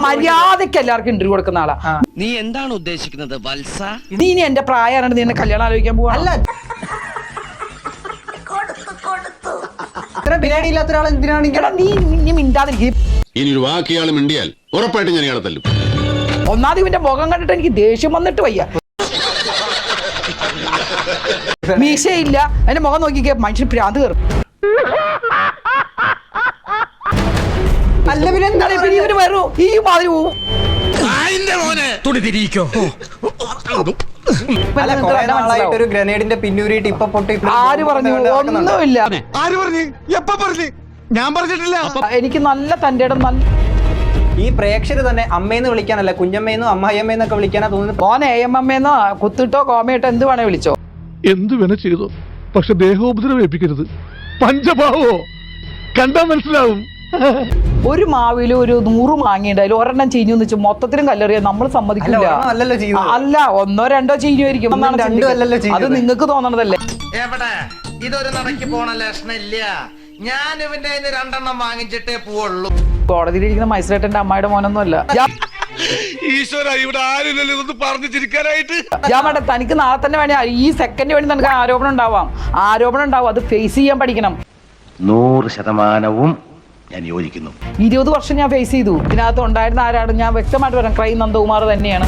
മര്യാദക്ക് എല്ലാവർക്കും ഇന്റർവ്യൂ കൊടുക്കുന്ന ആളാ. നീ എന്താണ് ഉദ്ദേശിക്കുന്നത് വത്സ? നീ ഇനി എന്റെ പ്രായമാണ് നീ എന്നെ കല്യാണം ആലോചിക്കാൻ പോവാ? അല്ല, ഇത്ര ബിരിയാണി ഇല്ലാത്ത ഒരാൾ എന്തിനാണ് നീ മിണ്ടാതിരിക്കും. ഇനി ഒരു വാക്കിയാൾ മിണ്ടിയാൽ ഉറപ്പായിട്ട് ഞാൻ ഇയാളെ തല്ലും. ഒന്നാമത് ഇവന്റെ മുഖം കണ്ടിട്ട് എനിക്ക് ദേഷ്യം വന്നിട്ട് വയ്യ. മീശയില്ല, എന്റെ മുഖം നോക്കിക്കേ, മനുഷ്യൻ ഭ്രാന്ത് കയറും. അല്ല പിന്നെ എന്താണ് ഇവര് വരൂ ഈ മാതിരി പോവും. ഒരു ഗ്രനേഡിന്റെ പിന്നൂരിട്ട് ഇപ്പൊ പൊട്ടി. ആര് പറഞ്ഞു? ഒന്നുമില്ല. ആര് പറഞ്ഞു? എപ്പ പറഞ്ഞു? ഞാൻ പറഞ്ഞിട്ടില്ല. എനിക്ക് നല്ല തന്റെ ഇടം. നല്ല ഈ പ്രേക്ഷകർ തന്നെ അമ്മയെന്ന് വിളിക്കാനല്ല, കുഞ്ഞമ്മയെന്നോ അമ്മായിയമ്മയെന്നൊക്കെ വിളിക്കാനാ തോന്നുന്നു. മോനെ AMMയെന്നോ കുത്തിട്ടോ കോമയിട്ടോ എന്ത് വേണേ വിളിച്ചോ. എന്ത് വേണ ചെയ്തോ, പക്ഷെ ദേഹോപദ്രവേൽപ്പിക്കരുത്. പഞ്ചഭാവോ കണ്ടാ മനസ്സിലാവും. ഒരു മാവില് ഒരു 100 മാങ്ങിണ്ടായാലും ഒരെണ്ണം ചീഞ്ഞു വെച്ച് മൊത്തത്തിലും കല്ലെറിയാൻ നമ്മൾ സമ്മതിക്കില്ല. അല്ല, 1 2 ചീഞ്ഞുമായിരിക്കും. അത് നിങ്ങൾക്ക് തോന്നണതല്ലേ. എവിടെ ഇതൊരു നടക്ക് പോണ ലക്ഷണില്ല. ഞാൻ ഇവന്റെ 2 വാങ്ങിച്ചിട്ടേ പോവുള്ളൂ. കോടതിയിലിരിക്കുന്ന മജിസ്ട്രേറ്റന്റെ അമ്മയുടെ മോനൊന്നും അല്ല. ഈശ്വര, ഇവിടെ ആരില്ലല്ലോ ഇതൊന്ന് പറഞ്ഞു ചിരിക്കാനായിട്ട്. ഞാൻ വേണ്ട, തനിക്ക് നാളെ തന്നെ വേണേ ഈ സെക്കൻഡ് വേണ്ടി നിനക്ക് ആരോപണം ഉണ്ടാവും. അത് ഫേസ് ചെയ്യാൻ പഠിക്കണം. 100% ഞാൻ യോജിക്കുന്നു. 20 വർഷം ഞാൻ ഫേസ് ചെയ്തു. ഇതിനകത്ത് ഉണ്ടായിരുന്ന ആരാണ് ഞാൻ വ്യക്തമായിട്ട് പറയാം. ക്രൈം നന്ദകുമാർ തന്നെയാണ്.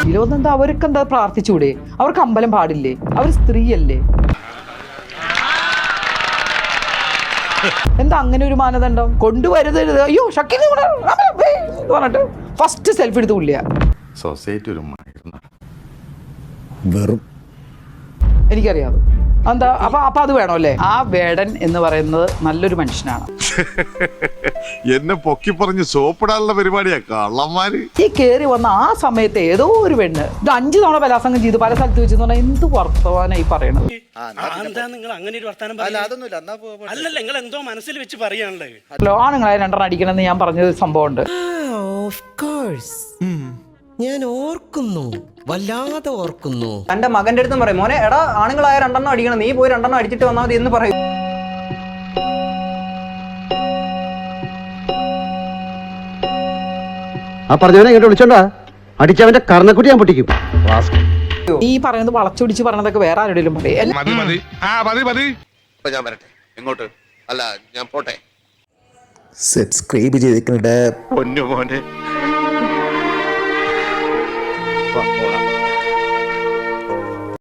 ഇതിലൊന്നെന്താ അവർക്ക് എന്താ പ്രാർത്ഥിച്ചൂടെ? അവർക്ക് അമ്പലം പാടില്ലേ? അവർ സ്ത്രീയല്ലേ? എന്താ അങ്ങനെ ഒരു മാനദണ്ഡം കൊണ്ടുവരുതരുത്? അയ്യോ ഷക്കീൽ പറഞ്ഞിട്ട് ഫസ്റ്റ് സെൽഫി എടുത്ത് പുള്ളിയാ. സൊസൈറ്റി ഒരു വെറും എനിക്കറിയാം എന്താ. അപ്പൊ അത് വേണോ അല്ലേ? ആ വേടൻ എന്ന് പറയുന്നത് നല്ലൊരു മനുഷ്യനാണ്. എന്നെ പൊക്കി പറഞ്ഞ് സോപ്പിടാനുള്ള പരിപാടിയാ കള്ളന്മാര്. ഈ കേറി വന്ന ആ സമയത്ത് ഏതോ ഒരു പെണ്ണ് ഇത് 5 തവണ ബലാത്സംഗം ചെയ്തു പല സ്ഥലത്ത് വെച്ചെന്ന് പറഞ്ഞാൽ എന്ത് വർത്തമാനായി പറയണത്? നിങ്ങൾ അങ്ങനെ ഒരു വർത്താനം അല്ലല്ല, നിങ്ങൾ എന്തോ മനസ്സിൽ വെച്ച് പറയാനുള്ളത്. ആണുങ്ങളെ 2 അടിക്കണമെന്ന് ഞാൻ പറഞ്ഞൊരു സംഭവമുണ്ട്. ഞാൻ ഓർക്കുന്നു, വല്ലാതെ ഓർക്കുന്നു. തന്റെ മകന്റെ അടുത്തും പറയും, മോനെ എടാ ആണുങ്ങളായ 2 അടിക്കണം, നീ പോയി 2 അടിച്ചിട്ട് വന്നാൽ മതി എന്ന് പറയും. ആ പറഞ്ഞവനെ ഇങ്ങോട്ട് വിളിച്ചോണ്ടാ അടിച്ചവന്റെ കർണക്കുട്ടി ഞാൻ പൊട്ടിക്കും. ഈ പറയുന്നത് വളച്ചൊടിച്ച് പറയണതൊക്കെ വേറെ ആരുടെയും പറയും. ഞാൻ വരട്ടെ. എങ്ങോട്ട്? അല്ല, ഞാൻ പോട്ടെ. സബ്സ്ക്രൈബ് ചെയ്തിട്ടുണ്ട്. പൊന്നു മോനെ.